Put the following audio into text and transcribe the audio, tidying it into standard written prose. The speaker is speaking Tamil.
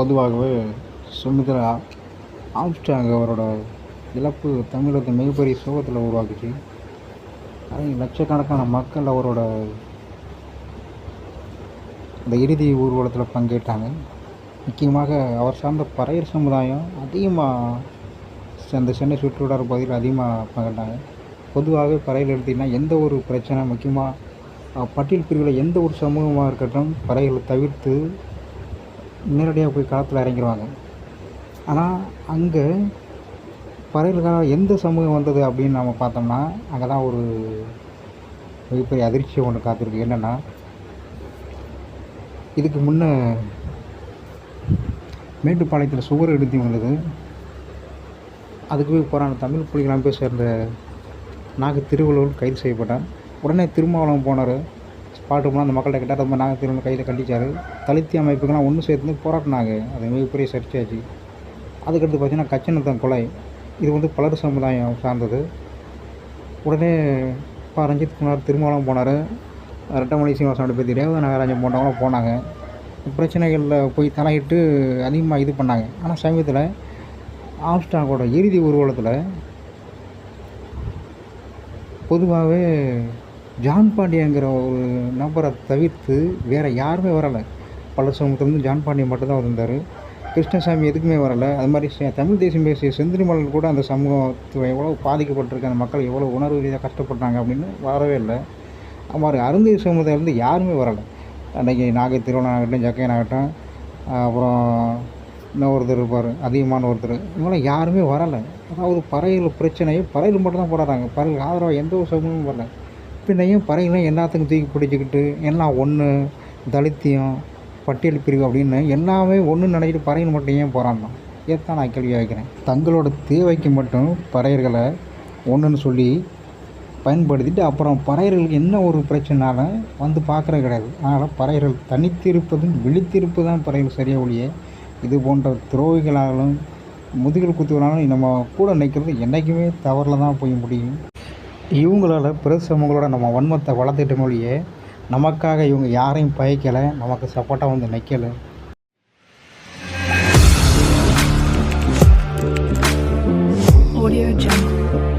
பொதுவாகவே சுமித்ரா ஆம்ஸ்ட்ராங் அவரோட இழப்பு தமிழகத்தை மிகப்பெரிய சோகத்தில் உருவாக்குச்சு. அது லட்சக்கணக்கான மக்கள் அவரோட அந்த இறுதி ஊர்வலத்தில் பங்கேற்றாங்க. முக்கியமாக அவர் சார்ந்த பறையர் சமுதாயம் அதிகமாக அந்த சென்னை சுற்றுவட்டார பகுதியில் அதிகமாக பங்கேற்றாங்க. பொதுவாகவே பறையர் எடுத்திங்கன்னா எந்த ஒரு பிரச்சனை, முக்கியமாக பட்டியல் பிரிவில் எந்த ஒரு சமூகமாக இருக்கட்டும், பறைகளை தவிர்த்து நேரடியாக போய் களத்தில் இறங்கிடுவாங்க. ஆனால் அங்கே பறையர்களுக்காக எந்த சமூகம் வந்தது அப்படின்னு நம்ம பார்த்தோம்னா, அங்கே தான் ஒரு மிகப்பெரிய அதிர்ச்சி ஒன்று காத்திருக்கு. என்னென்னா, இதுக்கு முன்னே மேட்டுப்பாளையத்தில் சுவர் எடுத்து வந்தது. அதுக்கு போய் போகிறாங்க தமிழ் புலிகள் அமைப்பை சேர்ந்த திருவள்ளுவர் கைது செய்யப்பட்டார். உடனே திருமாவளவன் போனார். ஸ்பாட்டு போனால் அந்த மக்கள்கிட்ட கேட்டால் ரொம்ப திருவள்ளுவர் கையில் கண்டிச்சார். தலித்திய அமைப்புக்கெல்லாம் ஒன்று சேர்த்து போராட்டினாங்க. அது மிகப்பெரிய சர்ச்சையாச்சு. அதுக்கடுத்து பார்த்திங்கன்னா கச்சனத்தன் கொலை, இது பலர் சமுதாயம் சார்ந்தது. உடனே ரஞ்சித் குமார் திருமாவளவன் போனார். ரெட்டமலை சீனிவாசனோட பேர் ரேவதி நாகராஜன் போன்றவங்களும் போனாங்க. பிரச்சனைகளில் போய் தலையிட்டு அதிகமாக இது பண்ணாங்க. ஆனால் சமீபத்தில் ஆம்ஸ்ட்ராங்கோட இறுதி ஊர்வலத்தில் பொதுவாகவே ஜான் பாண்டியங்கிற ஒரு நபரை தவிர்த்து வேறு யாருமே வரலை. பலர் சமூகத்துலேருந்து ஜான் பாண்டியன் மட்டும்தான் வந்திருந்தார். கிருஷ்ணசாமி எதுக்குமே வரலை. அது மாதிரி தமிழ் தேசியம் பேசிய செந்தில்மலன் கூட அந்த சமூகத்தை எவ்வளோ பாதிக்கப்பட்டிருக்கு, அந்த மக்கள் எவ்வளோ உணர்வு ரீதியாக கஷ்டப்பட்டாங்க அப்படின்னு வரவே இல்லை. அது மாதிரி அருந்ததி சமுதாயிலேருந்து யாருமே வரலை. அன்றைக்கி திருவண்ணாகட்டும், ஜக்கையனாகட்டும், அப்புறம் இன்னொருத்தர் இருப்பார், அதிகமான ஒருத்தர், இவங்களாம் யாருமே வரலை. அதாவது பறைகள் பிரச்சனையை பறைகள் மட்டும் தான் போராடுறாங்க. பறைகள் ஆதரவாக எந்த ஒரு சமூகமும் வரல. பின்னையும் பறைகளையும் எல்லாத்துக்கும் தூக்கி பிடிச்சிக்கிட்டு எல்லாம் ஒன்று, தலித்தியம், பட்டியல் பிரிவு அப்படின்னு எல்லாமே ஒன்று நினைச்சிட்டு பறைகள் மட்டும் ஏன் போராடணும்? ஏத்தான் நான் கேள்வி வைக்கிறேன். தங்களோட தேவைக்கு மட்டும் பறையர்களை ஒன்றுன்னு சொல்லி பயன்படுத்திட்டு அப்புறம் பறையர்களுக்கு என்ன ஒரு பிரச்சனைனாலும் வந்து பார்க்குறது கிடையாது. அதனால் பறையர்கள் தனித்திருப்பதும் விழித்திருப்பு தான் பறையர்கள் சரியாக ஒழிய இது போன்ற துரோகிகளாலும் முதுகில் குத்துவனாலும் நம்ம கூட நிற்கிறது என்றைக்குமே தவறில் தான் போய் முடியும். இவங்களால் பிற சமூகங்களோட நம்ம வன்மத்தை வளர்த்துட்ட மொழியே நமக்காக இவங்க யாரையும் பயக்கலை, நமக்கு சப்போர்ட்டாக வந்து நிற்கலை. Audio Jungle.